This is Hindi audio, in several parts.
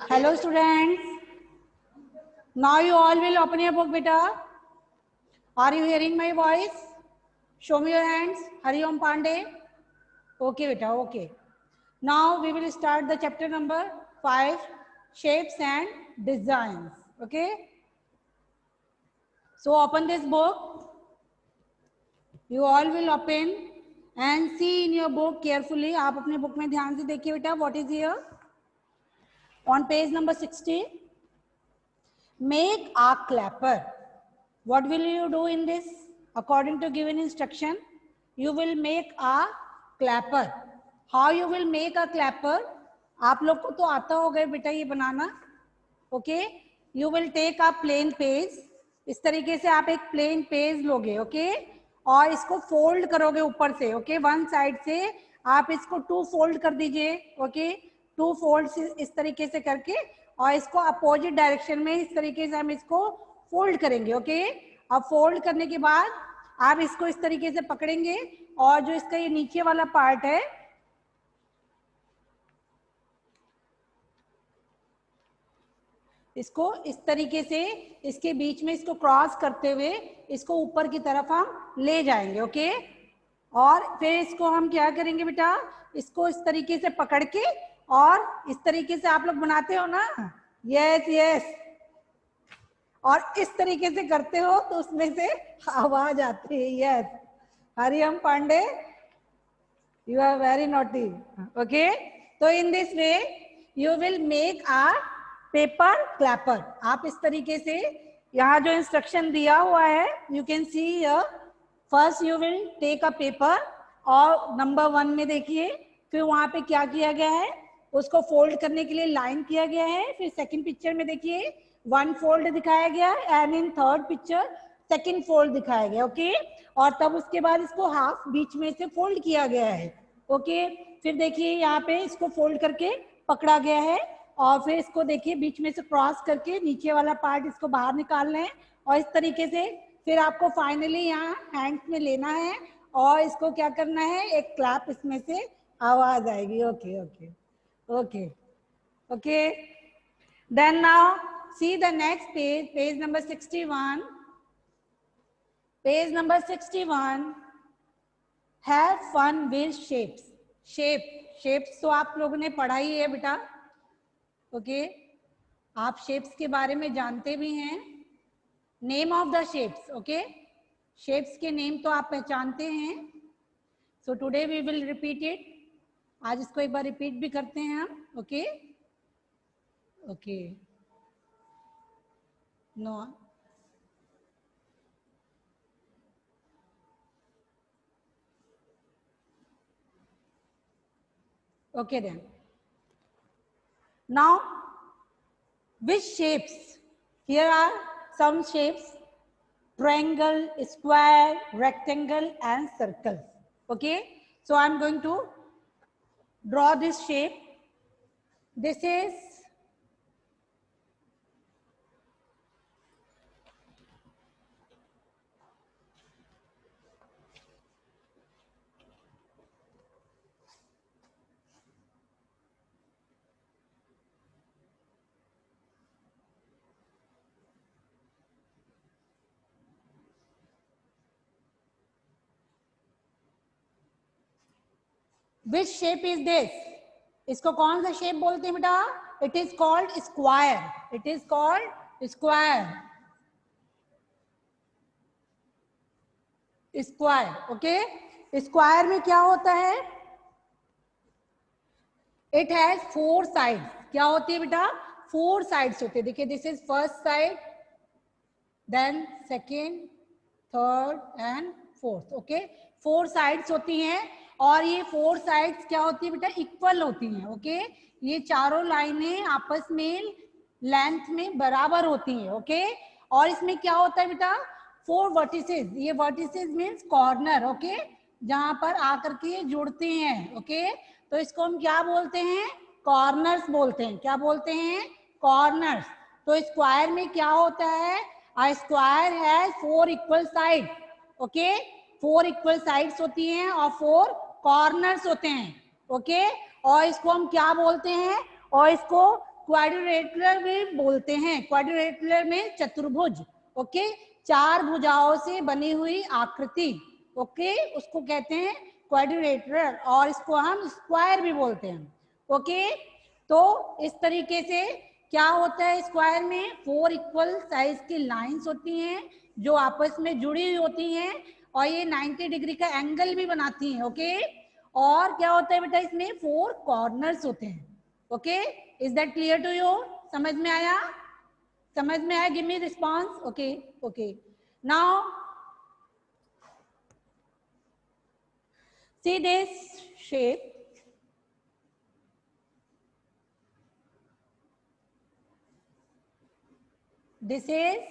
Hello students. Now you all will open your book, beta. Are you hearing my voice? Show me your hands. Hari Om Pandey. Okay, beta. Okay. Now we will start the chapter number 5, shapes and designs. Okay. So open this book. You all will open and see in your book carefully. आप अपने book में ध्यान से देखिए बेटा. What is here? On page number 60. Make a clapper. What will you do in this? According to given instruction, you will make a clapper. How you will make a clapper? आप लोग को तो आता होगा बेटा ये बनाना. Okay? You will take a plain page. इस तरीके से आप एक plain page लोगे. Okay? और इसको fold करोगे ऊपर से. Okay? One side से आप इसको 2 fold कर दीजिए. Okay? 2 folds इस तरीके से करके और इसको अपोजिट डायरेक्शन में इस तरीके से हम इसको फोल्ड करेंगे. ओके. अब फोल्ड करने के बाद आप इसको इस तरीके से पकड़ेंगे और जो इसका ये नीचे वाला पार्ट है इसको इस तरीके से इसके बीच में इसको क्रॉस करते हुए इसको ऊपर की तरफ हम ले जाएंगे. ओके. और फिर इसको हम क्या करेंगे बेटा, इसको इस तरीके से पकड़ के और इस तरीके से आप लोग बनाते हो ना. Yes yes. और इस तरीके से करते हो तो उसमें से आवाज आती है. Yes. Hariom Pandey, you are very naughty. Okay. तो in this way you will make a paper clapper. आप इस तरीके से यहाँ जो इंस्ट्रक्शन दिया हुआ है you can see here. First you will take a paper और नंबर 1 में देखिए फिर वहां पे क्या किया गया है, उसको फोल्ड करने के लिए लाइन किया गया है. फिर सेकंड पिक्चर में देखिए 1 फोल्ड दिखाया गया and in third picture 2nd fold दिखाया गया. ओके. और तब उसके बाद इसको हाफ बीच में से फोल्ड किया गया है. ओके. फिर देखिए यहाँ पे इसको फोल्ड करके पकड़ा गया है और फिर इसको देखिए बीच में से क्रॉस करके नीचे वाला पार्ट इसको बाहर निकालना है और इस तरीके से फिर आपको फाइनली यहाँ हैंड्स में लेना है और इसको क्या करना है, एक क्लैप इसमें से आवाज आएगी. Okay okay okay okay. Then now see the next page, page number 61. Page number 61. Have fun with shapes. Shapes तो आप लोगों ने पढ़ा ही है बेटा. ओके. आप shapes के बारे में जानते भी हैं. Name of the shapes. Okay. Shapes के नेम तो आप पहचानते हैं. So today we will repeat it. आज इसको एक बार रिपीट भी करते हैं हम. Okay okay. No okay. Then now which shapes? Here are some shapes: triangle, square, rectangle and circle. Okay. So I am going to draw this shape. This is which shape is this? इसको कौन सा शेप बोलते हैं बेटा? It is called square. It is called square. Square. Okay. Square में क्या होता है? It has 4 sides. क्या होती है बेटा? 4 साइड्स होते हैं. देखिए this is first side, then second, third and fourth. Okay. 4 sides होती हैं और ये 4 साइड्स क्या होती है बेटा? इक्वल होती हैं. ओके. ये चारों लाइनें आपस में लेंथ में बराबर होती हैं. ओके. और इसमें क्या होता है बेटा? 4 वर्टिसेस. ये वर्टिसेस मीन्स कॉर्नर. ओके. जहां पर आकर के जुड़ते हैं. ओके. तो इसको हम क्या बोलते हैं? कॉर्नर्स बोलते हैं. क्या बोलते हैं? कॉर्नर्स. तो स्क्वायर में क्या होता है? A square has 4 equal side. Okay. 4 equal sides होती हैं और 4 कॉर्नर्स होते हैं, ओके। और इसको हम क्या बोलते हैं, और इसको क्वाड्रिलेटरल भी बोलते हैं। क्वाड्रिलेटरल में चतुर्भुज, ओके, चार भुजाओं से बनी हुई आकृति, ओके, उसको कहते हैं क्वाड्रिलेटरल, और इसको हम स्क्वायर भी बोलते हैं, ओके। तो इस तरीके से क्या होता है, स्क्वायर में 4 इक्वल साइज की लाइंस होती हैं जो आपस में जुड़ी हुई होती हैं, और ये 90 डिग्री का एंगल भी बनाती हैं, ओके। और क्या होता है बेटा, इसमें 4 कॉर्नर्स होते हैं, okay. Is that clear to you? समझ में आया? समझ में आया? Give me response. Okay okay, now see this shape. This is,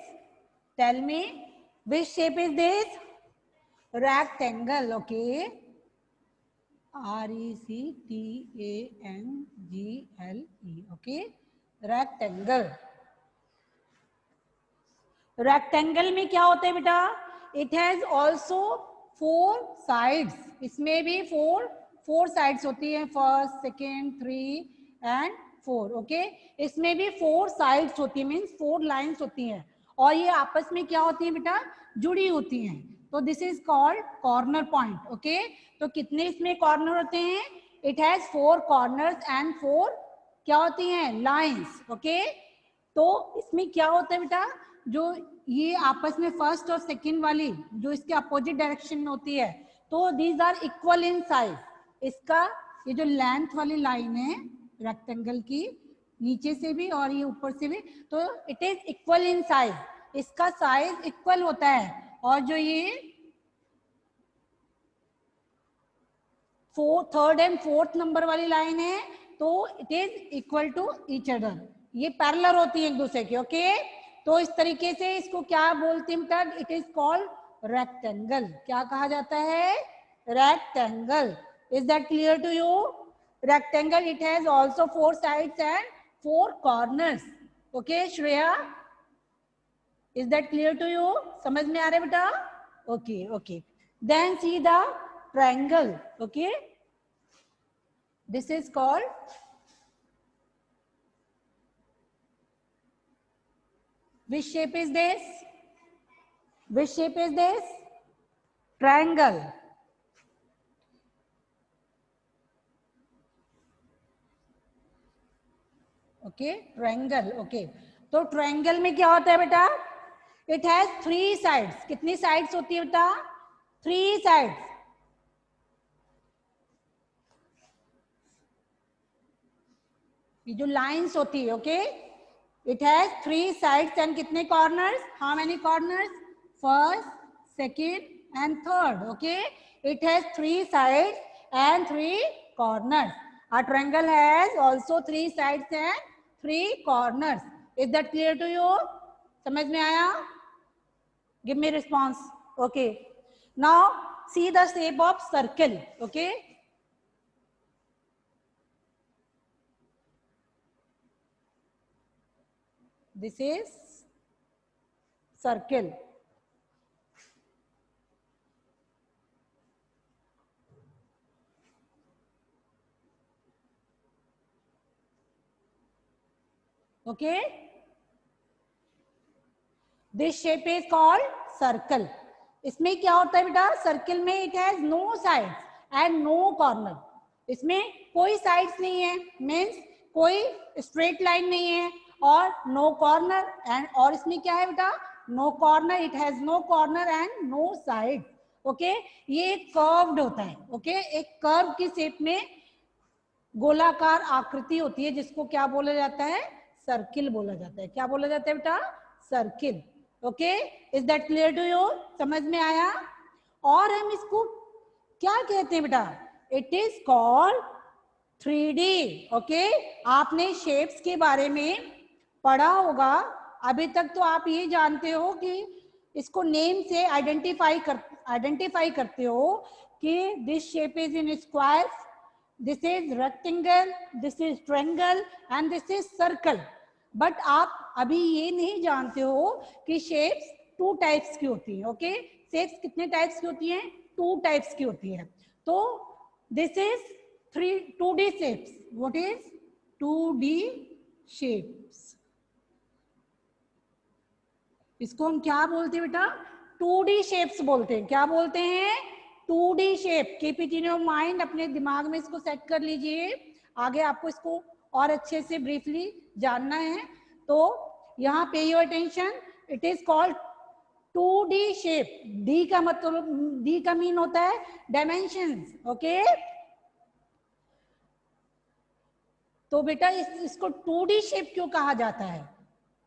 tell me, which shape is this? Rectangle, okay. rectangle, okay. Rectangle. Rectangle में क्या होता है बेटा, इट हैज ऑल्सो 4 साइड्स, इसमें भी 4 साइड्स होती है, फर्स्ट, सेकेंड, 3 एंड 4, ओके। इसमें भी 4 साइड्स होती है, मीन्स 4 लाइन्स होती हैं, और ये आपस में क्या होती है बेटा, जुड़ी होती हैं। तो this is called corner point, okay. तो कितने इसमें कॉर्नर होते हैं? इट हैज 4 कॉर्नर्स एंड 4 क्या होती हैं, लाइन्स, ओके। तो इसमें क्या होता है बेटा, जो ये आपस में फर्स्ट और सेकंड वाली जो इसके अपोजिट डायरेक्शन में होती है, तो these are equal in size. इसका ये जो लेंथ वाली लाइन है रेक्टेंगल की, नीचे से भी और ये ऊपर से भी, तो it is equal in size, इसका साइज इक्वल होता है। और जो ये थर्ड एंड फोर्थ नंबर वाली लाइन है, तो it is equal to each other, ये पैरेलल होती है एक दूसरे की, ओके। तो इस तरीके से इसको क्या बोलते हैं, इट इज कॉल्ड रेक्टेंगल। क्या कहा जाता है? Rectangle. Is that clear to you? Rectangle, it has also 4 sides and 4 corners, okay Shreya, is that clear to you? समझ में आ रहा है बेटा? Okay okay, then see the triangle, okay. This is called, which shape is this? Which shape is this? Triangle. Okay, triangle, okay. तो ट्रायंगल में क्या होता है बेटा, इट हैज 3 साइड्स। कितनी साइड्स होती है बेटा? 3 साइड्स। ये जो लाइंस होती है, okay, it has 3 sides and कितने corners? How many corners? First, second and third, okay. It has 3 sides and 3 corners. A triangle has also 3 sides and 3 corners. Is that clear to you? समझ में आया? Give me response. Okay, now see the shape of circle, okay. This is circle. Okay. This shape is called circle. इसमें क्या होता है बेटा, सर्कल में it has no sides and no corner. इसमें कोई साइड्स नहीं है, मीन्स कोई स्ट्रेट लाइन नहीं है, और नो कॉर्नर एंड, और इसमें क्या है बेटा, no corner, it has no corner and no side, okay. ये एक कर्व्ड होता है, ओके, एक कर्व की शेप में गोलाकार आकृति होती है, जिसको क्या बोला जाता है? सर्किल बोला जाता है। क्या बोला जाता है बेटा? Circle, okay. Is that clear to you? समझ में आया? और हम इसको क्या कहते हैं बेटा? It is called 3D, okay. आपने शेप्स के बारे में पढ़ा होगा, अभी तक तो आप ये जानते हो कि इसको नेम से आइडेंटिफाई करते हो कि this shape is in square, this is rectangle, this is triangle and this is circle. But आप अभी ये नहीं जानते हो कि शेप्स 2 टाइप्स की होती हैं, ओके। शेप्स कितने टाइप्स की होती हैं? 2 टाइप्स की होती है। तो this is 2D shapes. What is 2D shapes? इसको हम क्या बोलते हैं बेटा? 2D shapes बोलते हैं. क्या बोलते हैं? 2D shape. Keep it in your mind, अपने दिमाग में इसको सेट कर लीजिए. आगे आपको इसको और अच्छे से ब्रीफली जानना है. तो यहाँ पे your attention, it is called 2D shape. D का मतलब, D का मीन होता है डायमेंशंस. ओके, तो बेटा इसको 2D शेप क्यों कहा जाता है?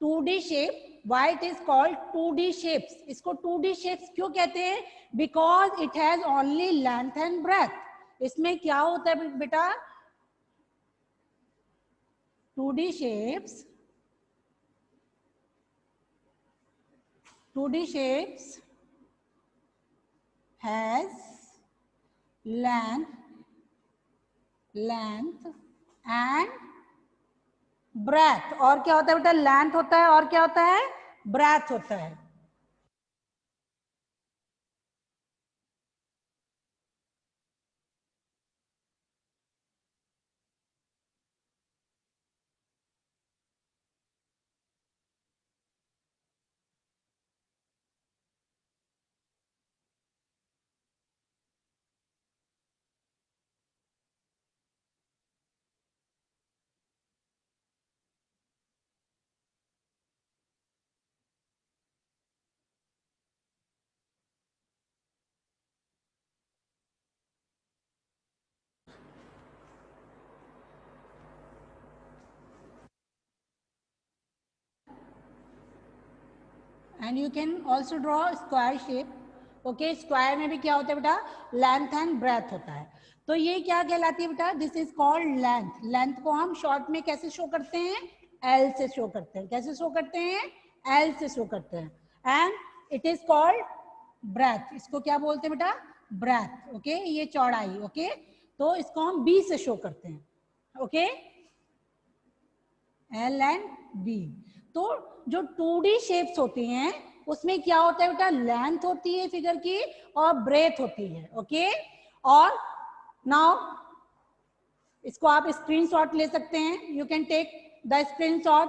2D shape, why it is called 2D shapes? इसको 2D shapes क्यों कहते हैं? Because it has only length and breadth. इसमें क्या होता है बेटा? 2D shapes has length and breadth. और क्या होता है बेटा? लेंथ होता है और क्या होता है? ब्रेथ होता है. And you can also draw square shape. Okay, square में भी क्या होता है बेटा? लेंथ एंड ब्रेथ होता है. तो ये क्या कहलाती है बेटा? This is called length. Length को हम शॉर्ट में कैसे शो करते हैं? एल से शो करते हैं. कैसे शो करते हैं? एल से शो करते हैं. And it is called breadth. इसको क्या बोलते हैं बेटा? ब्रेथ. ओके, ये चौड़ाई. ओके, तो इसको हम बी से शो करते हैं. Okay, L and B. तो जो 2D शेप्स होती हैं उसमें क्या होता है बेटा? लेंथ होती है फिगर की और ब्रेथ होती है. ओके, और नाउ इसको आप स्क्रीनशॉट ले सकते हैं. You can take the screenshot,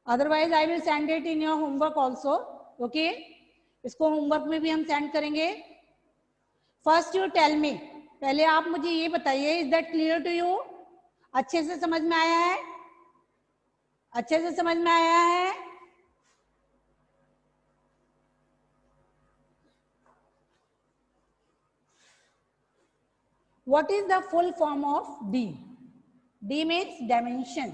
otherwise I will send it in your homework also. Okay, इसको होमवर्क में भी हम सेंड करेंगे. फर्स्ट यू टेल मी, पहले आप मुझे ये बताइए, is that clear to you? अच्छे से समझ में आया है? अच्छे से समझ में आया है? What is the full form of D? D means dimension.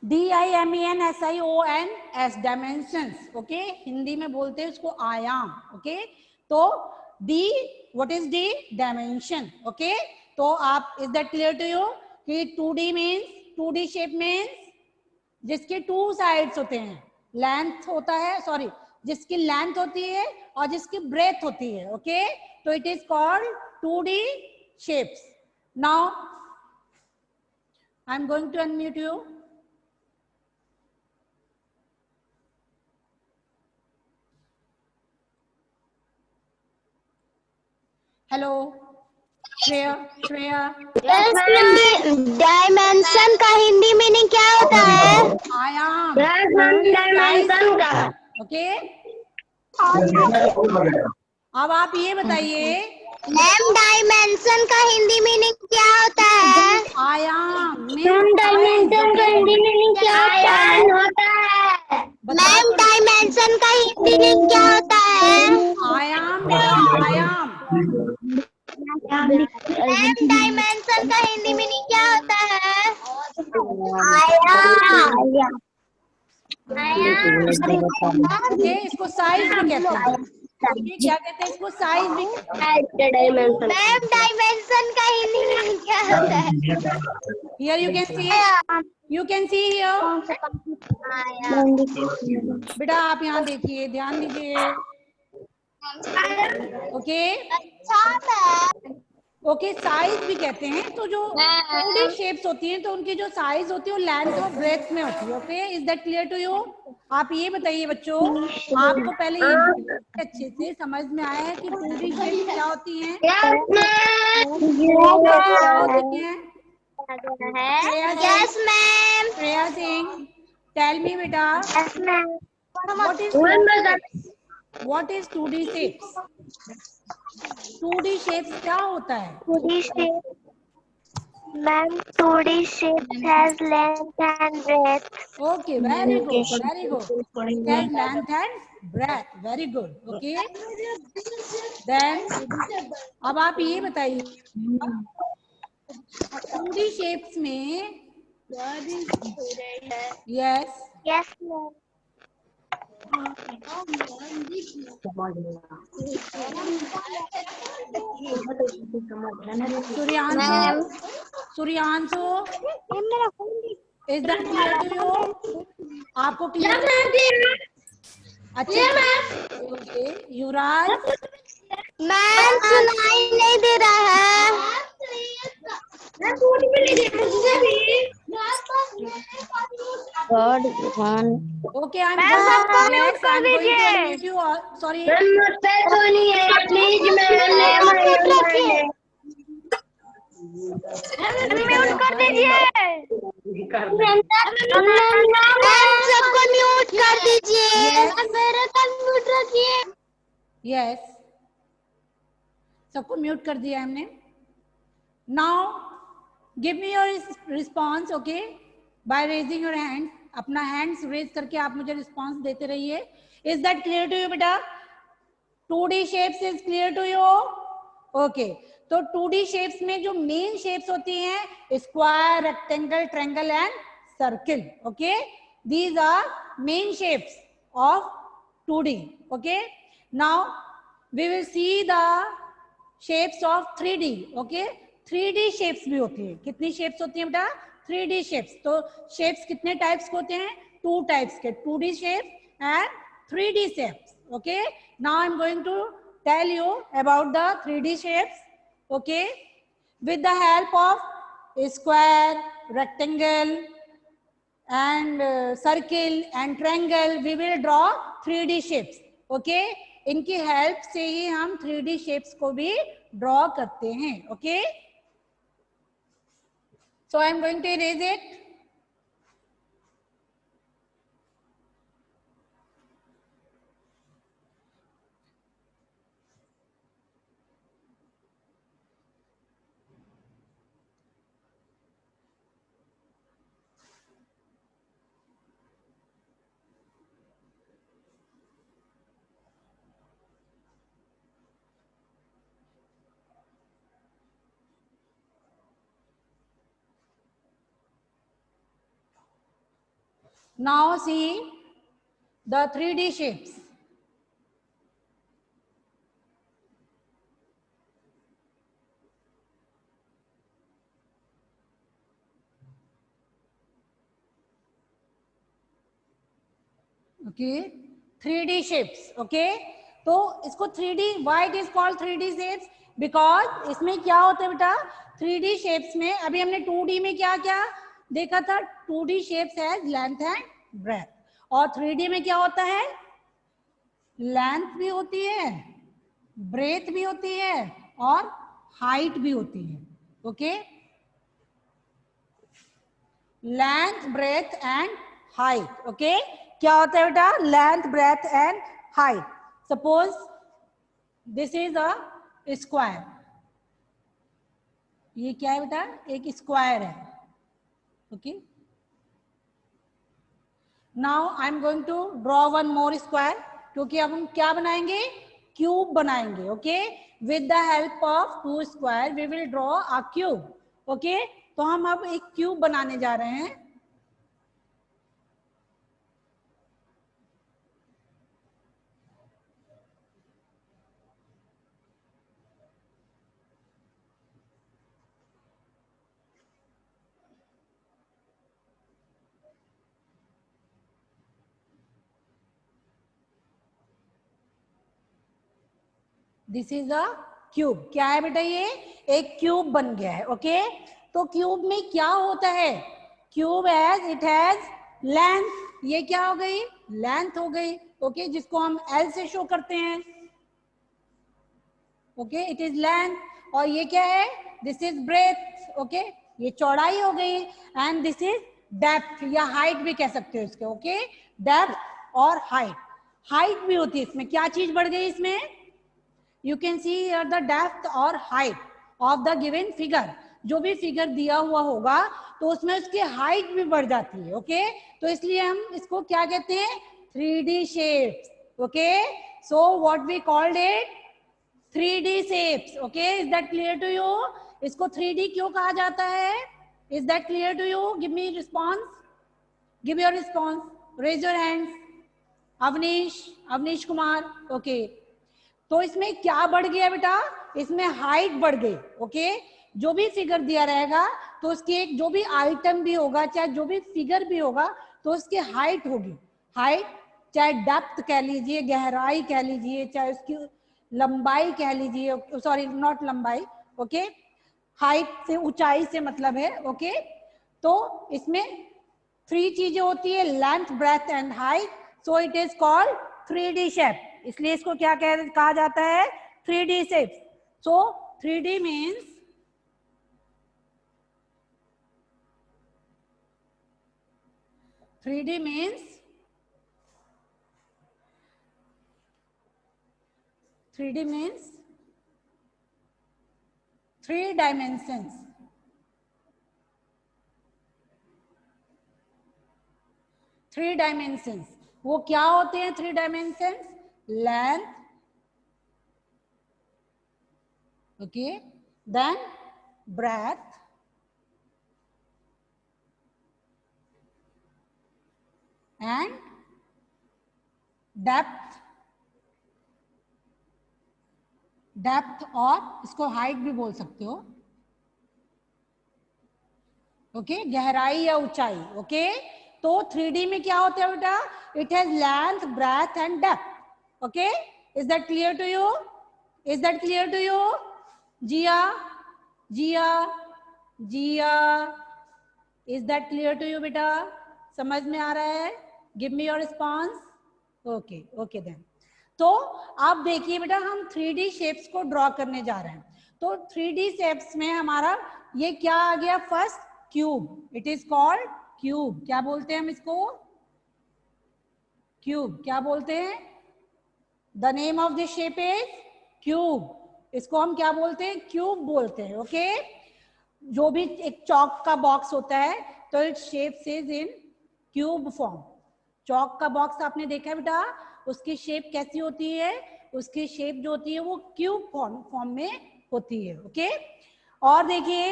DIMENSIONS, dimensions. Okay, Hindi में बोलते हैं उसको आयाम. ओके, तो D, what is D? Dimension. Okay, तो आप, is that clear to you कि 2D means, 2D shape means जिसके 2 sides होते हैं, लेंथ होता है, सॉरी, जिसकी लेंथ होती है और जिसकी ब्रेथ होती है. ओके, तो it is called 2D shapes. Now I am going to unmute you. Hello Shreya. Shreya, dimension का हिंदी मीनिंग क्या होता है? आयाम. डायमेंशन का. ओके, अब आप ये बताइए, मैम डायमेंशन का हिंदी मीनिंग क्या होता है? आयाम. मैम डायमेंशन का हिंदी मीनिंग क्या होता है? मैम डायमेंशन का हिंदी मीनिंग क्या होता है? आयाम बेटा, आयाम. मैम डायमेंशन का हिंदी मीनिंग क्या होता है? आयाम. ओके, इसको साइज भी कहते हैं. ओके, क्या कहते हैं इसको? साइज भी. मैम डायमेंशन का हिंदी मीनिंग क्या होता है? Here you can C, you can see here. बेटा आप यहाँ देखिए, ध्यान दीजिए. ओके, अच्छा मैम. ओके, साइज भी कहते हैं। तो जो 2D शेप्स होती हैं तो उनकी जो साइज होती है वो लेंथ और ब्रेथ में होती है। Okay, is that clear to you? आप ये बताइए बच्चों, आपको पहले ये अच्छे से समझ में आया है कि 2D शेप्स क्या होती हैं? क्या होती हैं? Yes ma'am. Shreya Singh, tell me बेटा, yes ma'am. What is 2D shapes? What is 2D shapes? 2D shapes क्या होता है? 2D shape. Ma'am, 2D shape has length and breadth. Okay, very good, very good. It has length and breadth. Very good. Okay. Then अब आप ये बताइए 2D शेप्स में, yes, Yes, ma'am. Suryanshu, Suryanshu, is that clear to you? आपको क्लियर? अच्छा, ओके। युवराज, मैम सुनाई नहीं दे रहा है। Okay, I am, yes, I am going to unmute you. Sorry, please ma'am mute कर दीजिए। मैम सबको म्यूट कर दीजिए। मेरे तक म्यूट रखिए। यस, सबको म्यूट कर दिया हमने। Now give me your response, okay, by raising your hand. अपना हैंड्स रेज करके आप मुझे रिस्पॉन्स देते रहिए। Is that clear to you बेटा? 2D shapes is clear to you? Okay, तो 2D शेप्स में जो मेन शेप्स होती हैं square, rectangle, triangle and circle. Okay, these are main shapes of 2D. Okay, now we will see the shapes of 3D. Okay, 3D shapes भी होती है। कितनी शेप्स होती हैं बेटा? 3D shapes. तो शेप्स कितने टाइप्स के होते हैं? 2 टाइप्स के, 2D shapes and 3D shapes. Okay, now I'm going to tell you about the 3D shapes. Okay, with the help of a square, rectangle and circle and triangle, we will draw 3D shapes. Okay, इनकी हेल्प से ही हम 3D shapes को भी ड्रॉ करते हैं. Okay, so I'm going to erase it. Now see the 3D shapes. Okay, 3D shapes. Okay, तो इसको 3D, why it is called 3D shapes? Because इसमें क्या होता है बेटा? 3D shapes में अभी हमने 2D में क्या क्या देखा था? 2D shapes has length and breadth. और 3D में क्या होता है? लेंथ भी होती है, ब्रेथ भी होती है और हाइट भी होती है. Okay, length, breadth and height. Okay, क्या होता है बेटा? Length, breadth and height. Suppose this is a square. ये क्या है बेटा? एक स्क्वायर है. Okay, now I am going to draw one more square, क्योंकि अब हम क्या बनाएंगे? क्यूब बनाएंगे. Okay, with the help of 2 square we will draw a cube. Okay, तो हम अब एक क्यूब बनाने जा रहे हैं. This is a cube. क्या है बेटा? ये एक क्यूब बन गया है। ओके, तो क्यूब में क्या होता है? Cube as it has length, ये क्या हो गई? लेंथ हो गई। ओके, जिसको हम एल से शो करते हैं। Okay, it is length. और ये क्या है? This is breath. ओके, ये चौड़ाई हो गई। एंड दिस इज डेप्थ या हाइट भी कह सकते हो इसके। ओके, डेप्थ और हाइट। हाइट भी होती है इसमें। क्या चीज बढ़ गई इसमें? You can see here the depth और height of the given figure. जो भी फिगर दिया हुआ होगा तो उसमें उसकी हाइट भी बढ़ जाती है। ओके, तो इसलिए हम इसको क्या कहते हैं? 3D shapes. Okay, so what we called it 3D shapes. Okay, is that clear to you? इसको 3D क्यों कहा जाता है? Is that clear to you? Give me response. Give your response. Raise your hands. Avneesh Kumar. Okay, तो इसमें क्या बढ़ गया बेटा? इसमें हाइट बढ़ गई। ओके, जो भी फिगर दिया रहेगा तो उसकी एक जो भी आइटम भी होगा, चाहे जो भी फिगर भी होगा, तो उसकी हाइट होगी। हाइट चाहे डेप्थ कह लीजिए, गहराई कह लीजिए, चाहे उसकी लंबाई कह लीजिए। सॉरी, नॉट लंबाई। ओके, हाइट से ऊंचाई से मतलब है। ओके, तो इसमें 3 चीजें होती है, length, breadth and height. So it is called 3D shape. इसलिए इसको क्या कहा जाता है? 3D shape. So 3D means 3D means 3D means 3 dimensions. 3 dimensions वो क्या होते हैं? 3 dimensions length, okay, then breadth, and depth. Depth और इसको हाइट भी बोल सकते हो। ओके, गहराई या ऊंचाई। ओके, तो 3D में क्या होता है बेटा? It has length, breadth and depth. Okay, is that clear to you? Is that clear to you? Jiya, Jiya, Jiya, is that clear to you बेटा? समझ में आ रहा है? Give me your response. Okay, okay then. तो आप देखिए बेटा, हम 3D शेप्स को ड्रॉ करने जा रहे हैं। तो 3D शेप्स में हमारा ये क्या आ गया? First cube. It is called cube. क्या बोलते हैं हम इसको? क्यूब। क्या बोलते हैं? The name of this shape is cube. इसको हम क्या बोलते हैं? क्यूब बोलते हैं। ओके, जो भी एक चौक का बॉक्स होता है तो it shape is in cube form. चौक का बॉक्स आपने देखा है बेटा? उसकी शेप कैसी होती है? उसकी शेप जो होती है वो क्यूब फॉर्म में होती है। ओके, और देखिए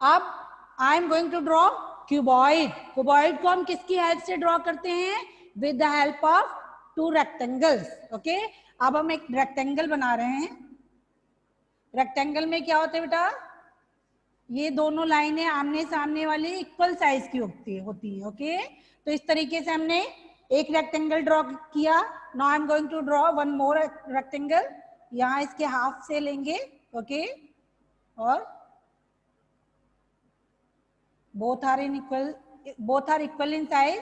अब I am going to draw cuboid. Cuboid को हम किसकी हेल्प से ड्रॉ करते हैं? With the help of 2 rectangles. Okay, अब हम एक रेक्टेंगल बना रहे हैं। रेक्टेंगल में क्या होता है बेटा? ये दोनों लाइनें आमने सामने वाली इक्वल साइज की होती है। ओके, तो इस तरीके से हमने एक रेक्टेंगल ड्रॉ किया। Now I am going to draw one more rectangle. यहाँ इसके हाफ से लेंगे। ओके, और both are equal in size.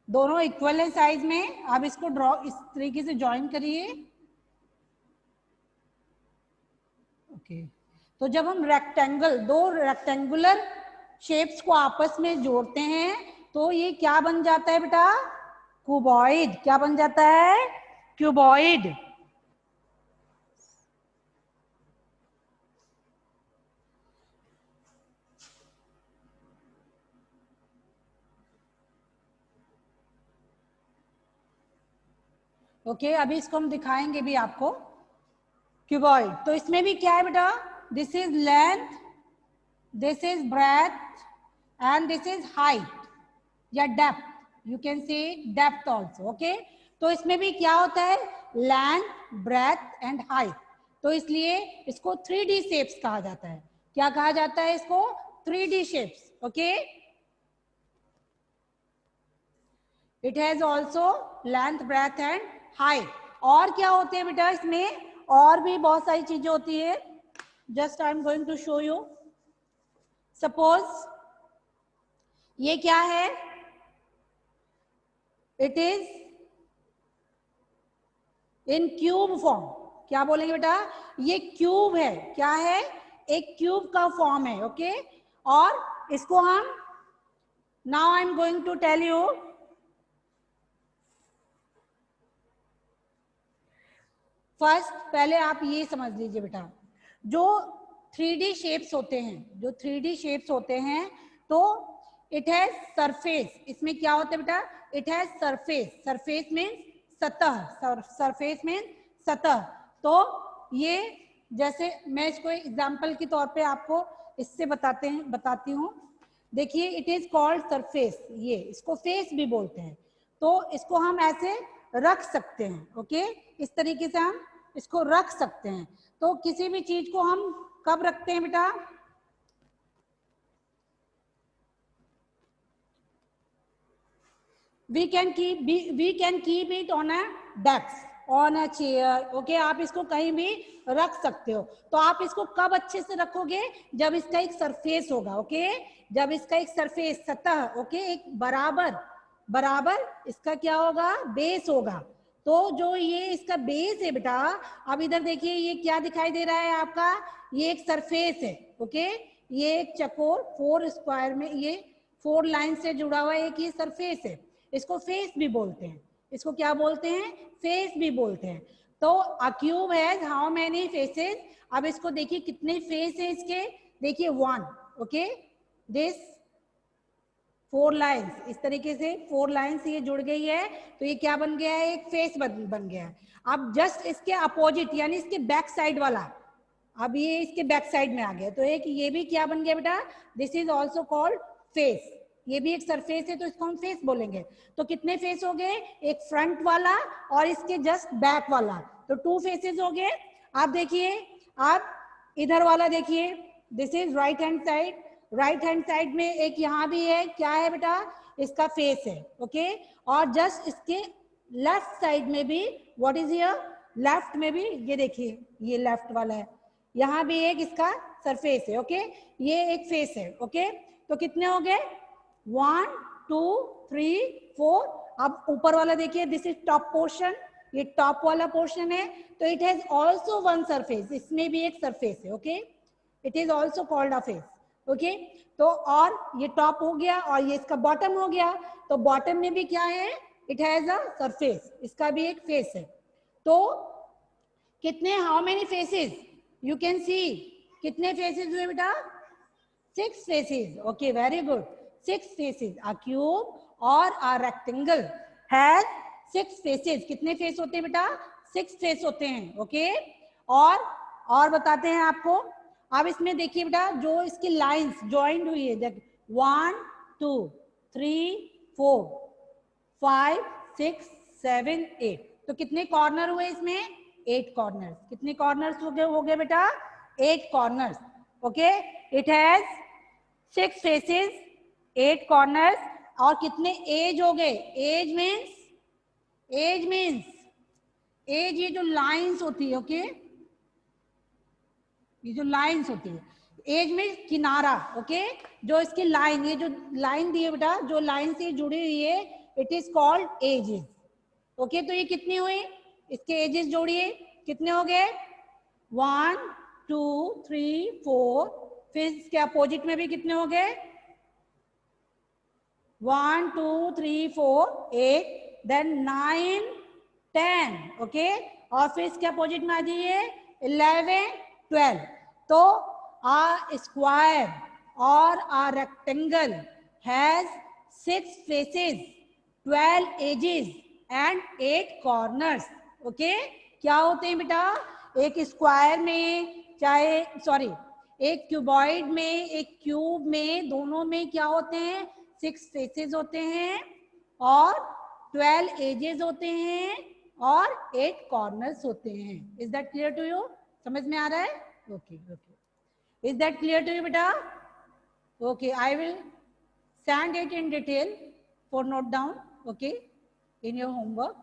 दोनों इक्वल है साइज में। अब इसको ड्रॉ इस तरीके से ज्वाइन करिए। ओके, तो जब हम दो रेक्टेंगुलर शेप्स को आपस में जोड़ते हैं तो ये क्या बन जाता है बेटा? क्यूबॉइड। क्या बन जाता है? क्यूबॉइड। ओके, अभी इसको हम दिखाएंगे भी आपको। क्यूबॉइड, तो इसमें भी क्या है बेटा? This is length, this is breadth and this is height या depth. You can say depth also. Okay, तो इसमें भी क्या होता है? Length, breadth and height. तो इसलिए इसको 3D शेप्स कहा जाता है। क्या कहा जाता है इसको? 3D shapes. Okay, it has also length, breadth and height. और क्या होते हैं बेटा इसमें? और भी बहुत सारी चीजें होती है. Just I am going to show you. Suppose ये क्या है, it is in cube form. क्या बोलेंगे बेटा, ये क्यूब है. क्या है, एक क्यूब का फॉर्म है. ओके, और इसको हम, now I am going to tell you. First पहले आप ये समझ लीजिए बेटा, जो 3D शेप्स होते हैं, जो 3D शेप्स होते हैं, तो इट हैज सरफेस. इसमें क्या होता है बेटा, it has surface. Surface means सतह. सरफेस मीन्स सतह. तो ये, जैसे मैं इसको एग्जांपल के तौर पे आपको इससे बताती हूँ. देखिए, इट इज कॉल्ड सरफेस. ये इसको फेस भी बोलते हैं. तो इसको हम ऐसे रख सकते हैं. ओके, इस तरीके से हम इसको रख सकते हैं. तो किसी भी चीज को हम कब रखते हैं बेटा, we can keep it on a desk, on a chair. Okay, आप इसको कहीं भी रख सकते हो. तो आप इसको कब अच्छे से रखोगे, जब इसका एक सरफेस होगा. ओके, जब इसका एक सरफेस, सतह, ओके, एक बराबर इसका क्या होगा, बेस होगा. तो जो ये इसका बेस है बेटा, अब इधर देखिए, ये क्या दिखाई दे रहा है आपका, ये एक सरफेस है. ओके, ये एक चकोर 4 स्क्वायर में, ये 4 लाइन से जुड़ा हुआ एक ये सरफेस है. इसको फेस भी बोलते हैं. इसको क्या बोलते हैं, फेस भी बोलते हैं. तो अ cube has how many faces. अब इसको देखिए कितने फेस है इसके. देखिए 1. ओके, दिस 4 लाइंस, इस तरीके से 4 लाइंस ये जुड़ गई है. तो ये क्या बन गया है, एक फेस बन गया है. अब जस्ट इसके अपोजिट, यानी इसके बैक साइड वाला, अब ये इसके बैक साइड में आ गया. तो एक ये भी क्या बन गया बेटा, this is also called face. ये भी एक सरफेस है, तो इसको हम फेस बोलेंगे. तो कितने फेस हो गए, एक फ्रंट वाला और इसके जस्ट बैक वाला. तो 2 फेसेस हो गए. आप देखिए, आप इधर वाला देखिए, this is right hand side. Right hand side में एक यहाँ भी है. क्या है बेटा, इसका फेस है. ओके, और जस्ट इसके लेफ्ट साइड में भी, व्हाट इज हियर, लेफ्ट में भी ये देखिए, ये लेफ्ट वाला है, यहाँ भी एक इसका सरफेस है. ओके, ये एक फेस है. ओके, तो कितने हो गए, 1 2 3 4. अब ऊपर वाला देखिए, दिस इज टॉप पोर्शन. ये टॉप वाला पोर्शन है. तो इट हैज ऑल्सो 1 सरफेस. इसमें भी एक सरफेस है. Okay, it is also called a face. Okay, तो और ये टॉप हो गया और ये इसका बॉटम हो गया. तो बॉटम में भी क्या है, इट हैज अ सरफेस. इसका भी एक फेस है. तो कितने, how many faces, you can सी, कितने फेसेस हुए बेटा, 6 faces. Okay, very good. 6 faces. अ क्यूब और अ रेक्टेंगल हैज 6 फेसेस. कितने फेस होते हैं बेटा, 6 फेस होते हैं. ओके, और बताते हैं आपको. अब इसमें देखिए बेटा, जो इसकी लाइंस ज्वाइंट हुई है, 1 2 3 4 5 6 7 8. तो कितने कॉर्नर हुए इसमें, 8 कॉर्नर्स. कितने कॉर्नर्स हो गए बेटा, 8 corners. Okay, it has 6 faces, 8 corners. और कितने एज हो गए, एज मीन्स ये जो लाइंस होती है. ओके, ये जो लाइंस होती है, एज में किनारा. ओके, जो इसकी लाइन, ये जो लाइन दी है बेटा, जो लाइन से जुड़ी हुई है, it is called edges. Okay, तो ये कितनी हुई, इसके एजेस जोड़िए, कितने हो गए, 1 2 3 4. फिर इसके अपोजिट में भी कितने हो गए, 1 2 3 4 8. देन 9 10. ओके, और फिर इसके अपोजिट में आ जाइए 11 12. तो a square or a rectangle has 6 faces, 12 edges and 8 corners. Okay, क्या होते हैं बेटा, एक स्क्वायर में, चाहे सॉरी, एक क्यूबॉइड में, एक क्यूब में, दोनों में क्या होते हैं, 6 फेसेस होते हैं और 12 एजेस होते हैं और 8 कॉर्नर्स होते हैं. Is that clear to you, समझ में आ रहा है. Okay, is that clear to you बेटा. Okay, I will send it in detail for note down. Okay, in your homework.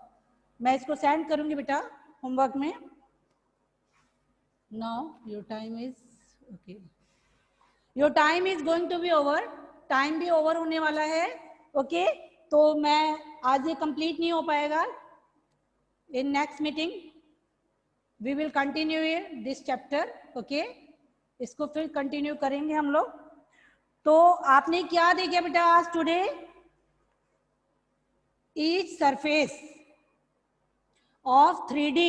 मैं इसको सेंड करूंगी बेटा होमवर्क में. Now your time is okay. Your time is going to be over. Time भी ओवर होने वाला है. ओके तो मैं आज ये कंप्लीट नहीं हो पाएगा. In next meeting we will continue this chapter. Okay इसको फिर कंटिन्यू करेंगे हम लोग. तो आपने क्या देखा बेटा आज today? Each surface of 3D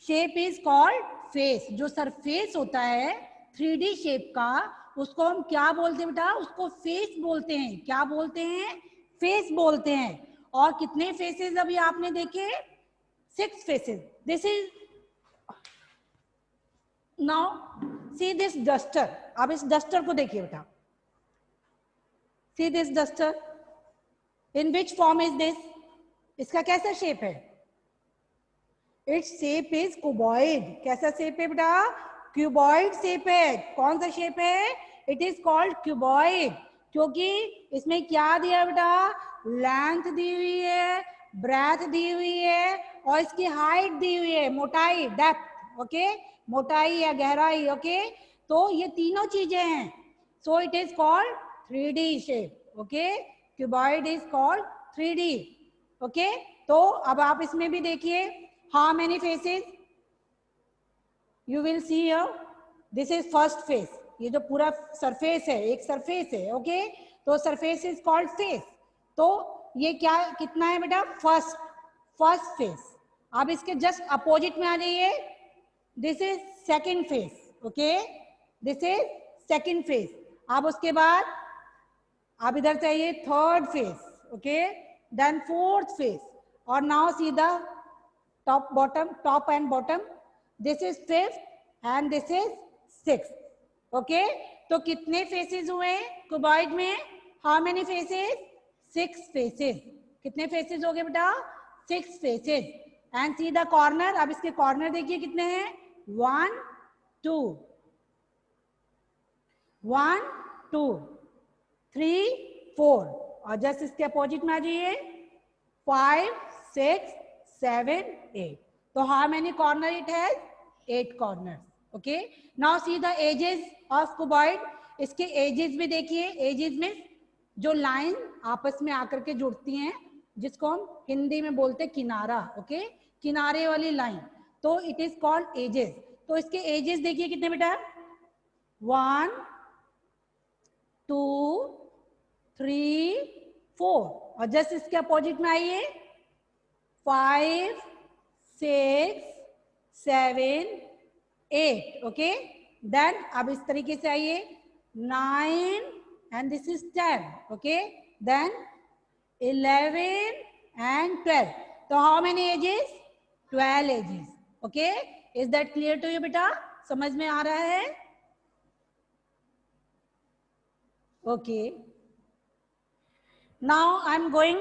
shape is called face. जो सरफेस होता है 3D शेप का उसको हम क्या बोलते हैं बेटा? उसको फेस बोलते हैं. क्या बोलते हैं? फेस बोलते हैं. और कितने फेसेस अभी आपने देखे? 6 faces. This is now see this duster. अब इस डस्टर को देखिए बेटा. See this duster. In which form is this? इसका कैसा शेप है? Its shape is cuboid. कैसा शेप है बेटा? क्यूबॉइड शेप है. कौन सा शेप है? It is called cuboid. क्योंकि इसमें क्या दिया बेटा? लेंथ दी हुई है, ब्रेथ दी हुई है और इसकी हाइट दी हुई है, मोटाई, डेप्थ. ओके मोटाई या गहराई. ओके तो ये तीनों चीजें हैं. सो it is called 3D shape. Okay cuboid is called 3D. Okay तो अब आप इसमें भी देखिए how many faces you will see here. This is first face. ये जो पूरा सरफेस है एक सरफेस है. ओके तो सरफेस इज कॉल्ड फेस. तो ये क्या कितना है बेटा? First face. अब इसके जस्ट अपोजिट में आ जाइए. This is second face. Okay this is second face. अब उसके बाद आप इधर से आइए third face. Okay then fourth face. और now see the top and bottom. This is 5th and this is 6th. Okay तो कितने फेसेस हुए क्यूबॉइड में? How many faces? 6 फेसेस. कितने फेसेस हो गए बेटा? 6 faces. And see the corner. अब इसके कॉर्नर देखिए कितने हैं? 1 2 1 2 3 4. और जस्ट इसके अपोजिट में आ जाइए 5 6 7 8. तो how many corner it has? 8 corners. Okay now see the edges of cuboid. इसके एजेस भी देखिए. एजेस में जो लाइन आपस में आकर के जुड़ती हैं जिसको हम हिंदी में बोलते हैं किनारा. ओके किनारे वाली लाइन. तो इट इज कॉल्ड एजेस. तो इसके एजेस देखिए कितने बेटा? 1 2 3 4. और जस्ट इसके अपोजिट में आइए 5 6 7 8. ओके देन अब इस तरीके से आइए 9 and this is 10. Okay then 11 and 12. तो how many edges? 12 edges. Okay is that clear to you बेटा? समझ में आ रहा है? Okay now I am going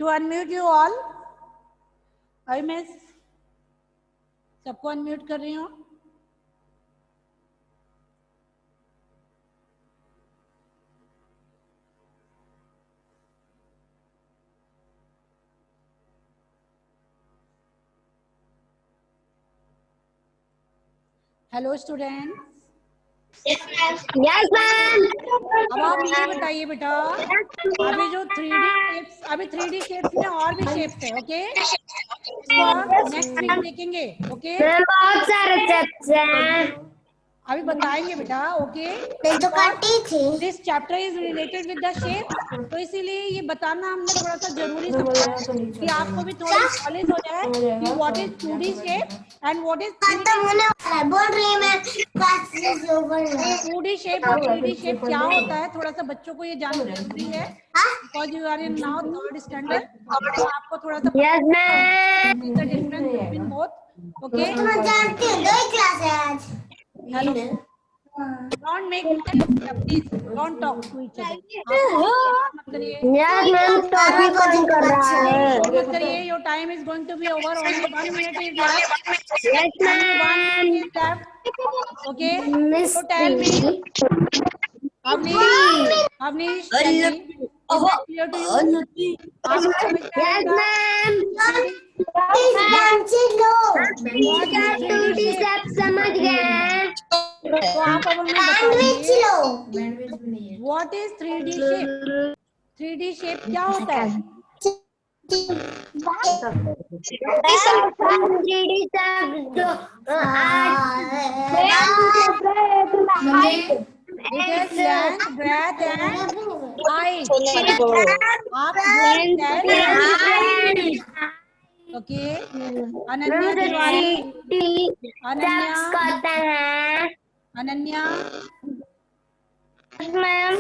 to unmute you all. I मैं सबको अनम्यूट कर रही हूँ. Hello students. Yes ma'am. अब आप ये बताइए बेटा अभी जो 3D शेप्स, अभी 3D शेप्स में और भी शेप्स हैं. ओके इसको आप नेक्स्ट वीक देखेंगे. ओके बहुत सारे steps हैं. अभी बताएंगे बेटा. ओके तो काटी थी. This chapter is related with the shape. तो इसीलिए ये बताना हमने थोड़ा सा जरूरी समझा कि आपको भी थोड़ा नॉलेज हो जाए कि what is 2D shape and what is 3D. बोल रही मैं क्लासेस ओवर. 2D शेप और 3D शेप क्या होता है थोड़ा सा बच्चों को ये जानना जरूरी है. Because you are in now 3rd standard. तो आपको थोड़ा सा Yes ma'am. The difference between both. Okay तुम जानती हो 2 क्लास है आज. Hello don't make please don't talk to each other. मत करिए. Yes ma'am. टॉपिक कौन कर रहा है? मत करिए. your time is going to be over. only 1 minute is left. Yes ma'am. 1 minute is left. Okay Miss so tell me Avnish is that clear to you? Yes ma'am. 2D सब समझ गए हैं। तो आप अब हमें बताइए what is 3D shape? 3D shape क्या होता है? 3D It has length, breadth and height. आप okay. Ananya Tiwari, Ananya ma'am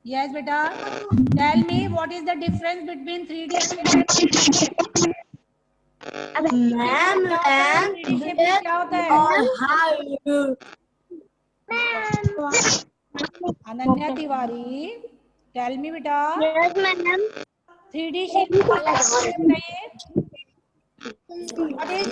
yes बेटा, tell me what is the difference between 3D shape and 2D shape? Ma'am 3D shape में क्या होता है? अनन्या तिवारी, tell me बेटा, यस मैम 3D shape बताइए। What is